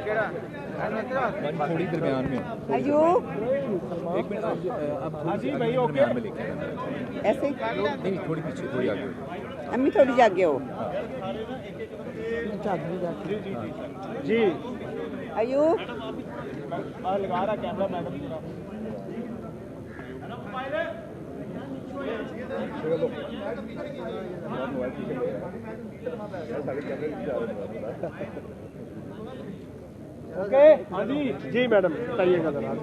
थोड़ी दरमियान में अयूब एक मिनट अब जी भाई ओके में लिखे ऐसे नहीं थोड़ी पीछे थोड़ी आगे अम्मी थोड़ी जागे हो जी अयूब लगा रहा कैमरा मैडम ओके हाँ जी मैडम बताइएगा जरा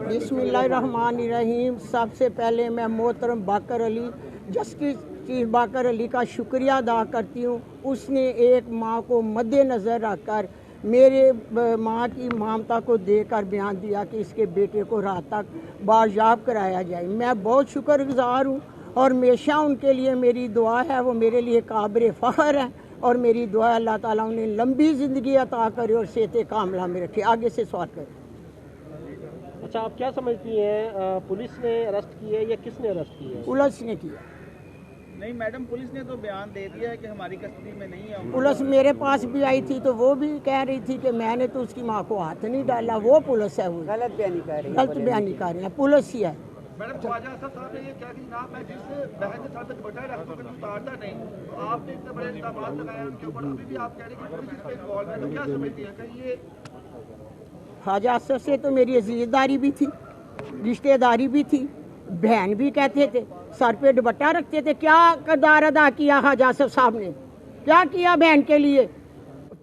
बिस्मिल्लाहिर्रहमानिर्रहीम। सबसे पहले मैं मोहतरम बाकर अली जस्टिस चीफ बाकर अली का शुक्रिया अदा करती हूँ। उसने एक माँ को मद्देनज़र रखकर मेरे माँ की ममता को देकर बयान दिया कि इसके बेटे को रात तक बाजियाब कराया जाए। मैं बहुत शुक्रगुजार हूँ और हमेशा उनके लिए मेरी दुआ है। वो मेरे लिए काबिल फ़ख्र है और मेरी दुआ अल्लाह ताला उन्हें लंबी ज़िंदगी अता करे और सेहत कामला में रखे। आगे से सवाल करें। अच्छा आप क्या समझती हैं पुलिस ने अरेस्ट की है या किसने अरेस्ट की है? पुलिस ने किया। नहीं मैडम पुलिस ने तो बयान दे दिया है कि हमारी कस्टडी में नहीं है। पुलिस मेरे पास भी आई थी तो वो भी कह रही थी कि मैंने तो उसकी माँ को हाथ नहीं डाला। वो पुलिस है, वो गलत बयानी कर रही है। गलत बयानी कर रही है, पुलिस ही है। मैडम ख्वाजा असद साहब ने ये क्या कि जनाब मैं जिस बहन के साथ दुपट्टा रखता हूं उतारता नहीं, तो आपने इतने बड़े इल्जाम लगाए उनके ऊपर, अभी भी आप कह रहे हैं कि पुलिस इस पे इन्वॉल्व है, तो क्या समझती है कि ये ख्वाजा असद से तो मेरी अजीजदारी भी थी, रिश्तेदारी भी थी, बहन भी कहते थे, सर पे दुपट्टा रखते थे। क्या किरदार अदा किया ख्वाजा असद साहब ने? क्या किया बहन के लिए?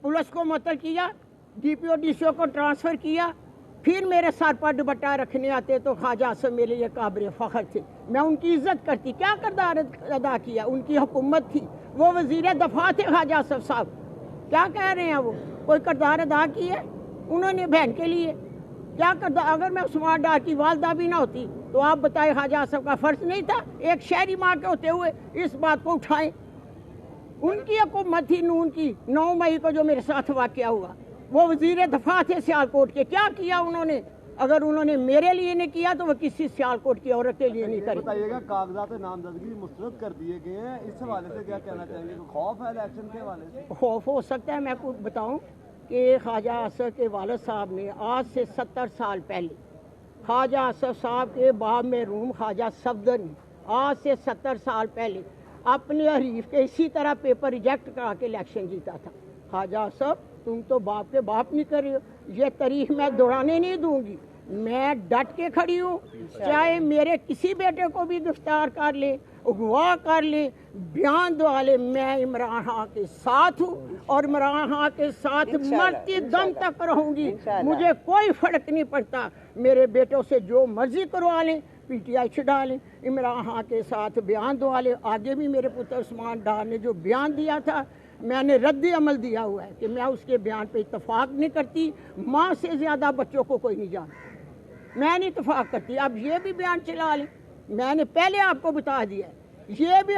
पुलिस को मुअत्तल किया, DPO DCO को ट्रांसफ़र किया, फिर मेरे सर पर दुपट्टा रखने आते तो ख्वाजा असद मेरे लिए काबिल फ़ख्र थे। मैं उनकी इज्जत करती। क्या किरदार अदा किया? उनकी हुकूमत थी, वो वज़ीर दफ़ा थे ख्वाजा असद साहब। क्या कह रहे हैं वो? कोई किरदार अदा किया उन्होंने बहन के लिए? क्या किरदार? अगर मैं उस्मान डार की वालदा भी ना होती तो आप बताएं ख्वाजा असद का फ़र्ज नहीं था एक शहरी माँ के होते हुए इस बात को उठाएं? उनकी हुकूमत थी नून की। 9 मई को जो मेरे साथ वाक़या हुआ, वो वज़ीर दफ़ा थे सियालकोट के। क्या किया उन्होंने? अगर उन्होंने मेरे लिए नहीं किया तो वो किसी सियालकोट की औरत के लिए नहीं करें। बताइएगा कागजात नामजदगी मुस्तरद कर दिए गए हैं, इस हवाले से क्या कहना चाहेंगे? खौफ है इलेक्शन के हवाले से? खौफ हो सकता है। मैं आपको बताऊं कि ख्वाजा असद के वालिद साहब ने आज से 70 साल पहले ख्वाजा असद साहब के बाप में रूम ख्वाजा सफदर ने आज से 70 साल पहले अपने हरीफ के इसी तरह पेपर रिजेक्ट करा के इलेक्शन जीता था। ख्वाजा असद तुम तो बाप के बाप नहीं कर रहे हो। ये तारीख मैं दोहराने नहीं दूंगी। मैं डट के खड़ी हूँ, चाहे मेरे किसी बेटे को भी गिरफ्तार कर ले, अगवा कर ले, बयान दवा ले, मैं इमरान खान के साथ हूँ और इमरान खान के साथ मरती दम तक रहूँगी। मुझे कोई फर्क नहीं पड़ता। मेरे बेटों से जो मर्जी करवा लें, PTI छुड़ा लें, इमरान खान के साथ बयान दवा लें। आगे भी मेरे पुत्र उस्मान डार ने जो बयान दिया था मैंने रद्द अमल दिया हुआ है कि मैं उसके बयान पे इत्तफाक नहीं करती। माँ से ज़्यादा बच्चों को कोई नहीं जानता, मैं नहीं इत्तफाक करती। अब ये भी बयान चला लें, मैंने पहले आपको बता दिया है ये भी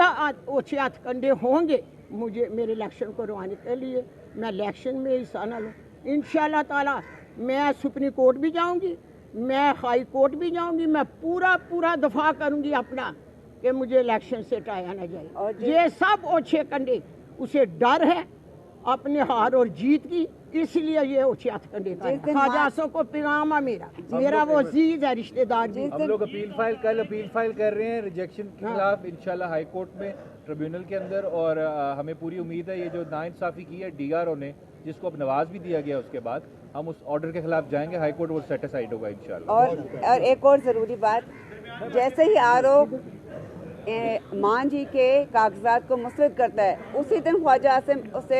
ओछे हथकंडे होंगे मुझे मेरे इलेक्शन को करवाने के लिए। मैं इलेक्शन में हिस्सा न लूँ इंशाअल्लाह ताला। मैं सुप्रीम कोर्ट भी जाऊँगी, मैं हाई कोर्ट भी जाऊँगी, मैं पूरा दफा करूँगी अपना कि मुझे इलेक्शन से हटाया न जाए। ये सब ओछे कंडे, उसे डर है अपने हार और जीत की, इसलिए ये ओछे हथकंडे का ख्वाजा असद को पैगाम है मेरा वो अजीज है रिश्तेदार भी। हम लोग अपील फाइल कर रहे हैं रिजेक्शन के खिलाफ इंशाल्लाह हाई कोर्ट में ट्रिब्यूनल के अंदर। और हमें पूरी उम्मीद है ये जो नाइंसाफ़ी की है DRO ने, जिसको अब नवाज भी दिया गया, उसके बाद हम उस ऑर्डर के खिलाफ जाएंगे। हाई कोर्ट वो सेटिस्फाइड होगा इंशाल्लाह। और एक और ज़रूरी बात, जैसे ही आरोप मान जी के कागजात को मुस्तरद करता है उसी दिन ख्वाजा असद उसे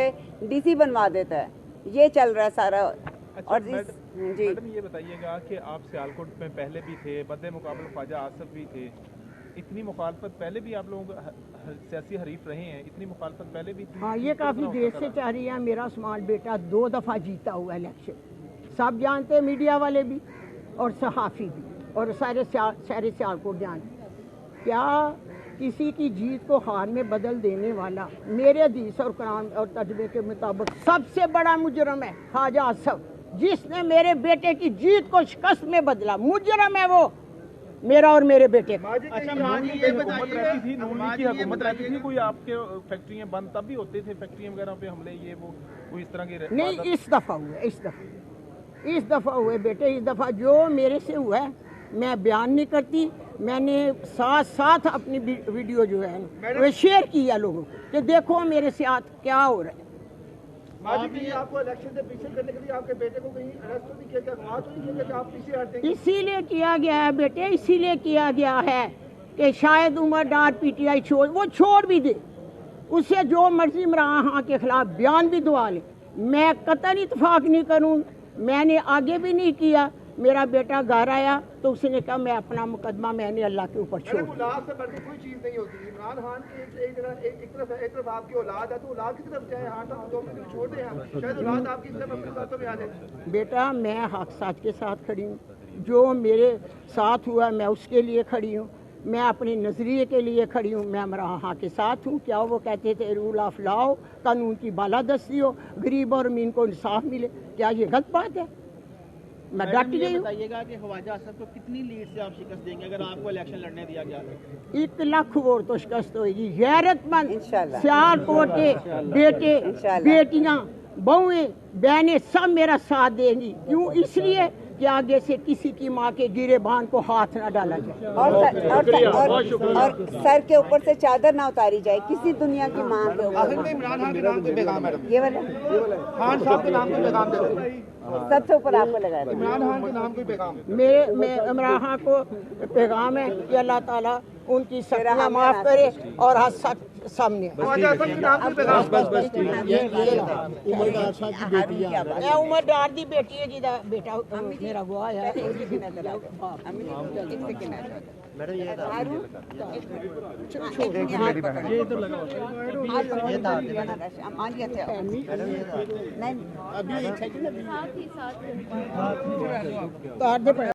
DC बनवा देता है। ये चल रहा है सारा। अच्छा, और जी मैडम ये बताइएगा कि आप सियालकोट में पहले भी थे, बदे मुकाबले ख्वाजा आसफ भी थे, इतनी मुखालफत पहले भी आप लोग सियासी हरीफ रहे हैं, इतनी मुखालफत पहले भी थी? हाँ, ये काफ़ी देर से चाह रही है। मेरा स्मार्ट बेटा 2 दफ़ा जीता हुआ इलेक्शन, सब जानते हैं, मीडिया वाले भी और सहाफ़ी भी और सारे सियालकोट जानते। क्या किसी की जीत को हार में बदल देने वाला मेरे हदीस और कुरान और तजबे के मुताबिक सबसे बड़ा मुजरम है ख्वाजा असद, जिसने मेरे बेटे की जीत को शिकस्त में बदला। मुजरम है वो, मेरा और मेरे बेटे का। अच्छा, हुकूमत रहती थी, कोई आपके फैक्ट्रियां बंद तब भी होते थे, फैक्ट्रियां वगैरह पे हमले ये वो कोई इस तरह के नहीं, इस दफ़ा हुआ, इस दफ़ा इस दफ़ा हुए बेटे, इस दफ़ा जो मेरे से हुआ है मैं बयान नहीं करती, मैंने साथ साथ अपनी वीडियो जो है वो शेयर किया लोगों को कि देखो मेरे साथ क्या हो रहा है। माजी कहीं आपको इलेक्शन से पीछे करने के लिए आपके बेटे को कहीं अरेस्ट तो नहीं किया गया, वहाँ तो नहीं किया गया कि आप पीछे हट देंगे? इसीलिए किया गया है बेटे, इसीलिए किया गया है कि शायद उमर डार पीटीआई छोड़ भी दे, उससे जो मर्जी इमरान खान के खिलाफ बयान भी दवा ले, मैं कतई इतफाक नहीं करूँ। मैंने आगे भी नहीं किया, मेरा बेटा घर आया तो उसने कहा मैं अपना मुकदमा मैंने अल्लाह के ऊपर छोड़ दिया। औलाद से बढ़ के कोई चीज नहीं होती। इमरान खान की एक तरफ आपकी औलाद है तो औलाद की तरफ जाए, हाँ तो हम छोड़ दें, हम शायद औलाद आपकी तरफ अपने साथों में आ जाए। बेटा मैं हक सच के साथ खड़ी हूँ, जो मेरे साथ हुआ मैं उसके लिए खड़ी हूँ, मैं अपने नज़रिए के लिए खड़ी हूँ, मैं इमरान खान के साथ हूँ। क्या वो कहते थे रूल ऑफ लॉ, कानून की बालादस्ती हो, गरीब और अमीन को इंसाफ मिले, क्या ये गलत बात है? मैं डट गई हूँ। बताइएगा कि ख्वाजा आसफ को कितनी लीड से आप शिकस्त देंगे अगर आपको इलेक्शन लड़ने दिया गया तो? 1 लाख वोट तो शिकस्त होगी। गैरतमंद इंशाल्लाह। सियालकोट के बेटे बेटियां बहुएं बहनें सब मेरा साथ देंगी। क्यों? इसलिए कि आगे से किसी की माँ के गिरे बांध को हाथ ना डाला जाए और सर के ऊपर से चादर ना उतारी जाए किसी दुनिया की माँ के आखिर ऊपर। में इमरान खान के नाम कोई पैगाम है? ये वाला खान साहब के नाम कोई पैगाम दे दो। सबसे ऊपर आपको लगा रहे हैं। इमरान खान के नाम कोई पैगाम? मैं इमरान खान को पैगाम है कि अल्लाह ताला उनकी सख्तियाँ माफ़ करे और हद सच सामने। ख्वाजा आसफ के नाम कोई पैगाम? मैं उमर डार दी बेटी है जिदा बेटा मेरा गवाह है। मैडम ये नहीं तार दे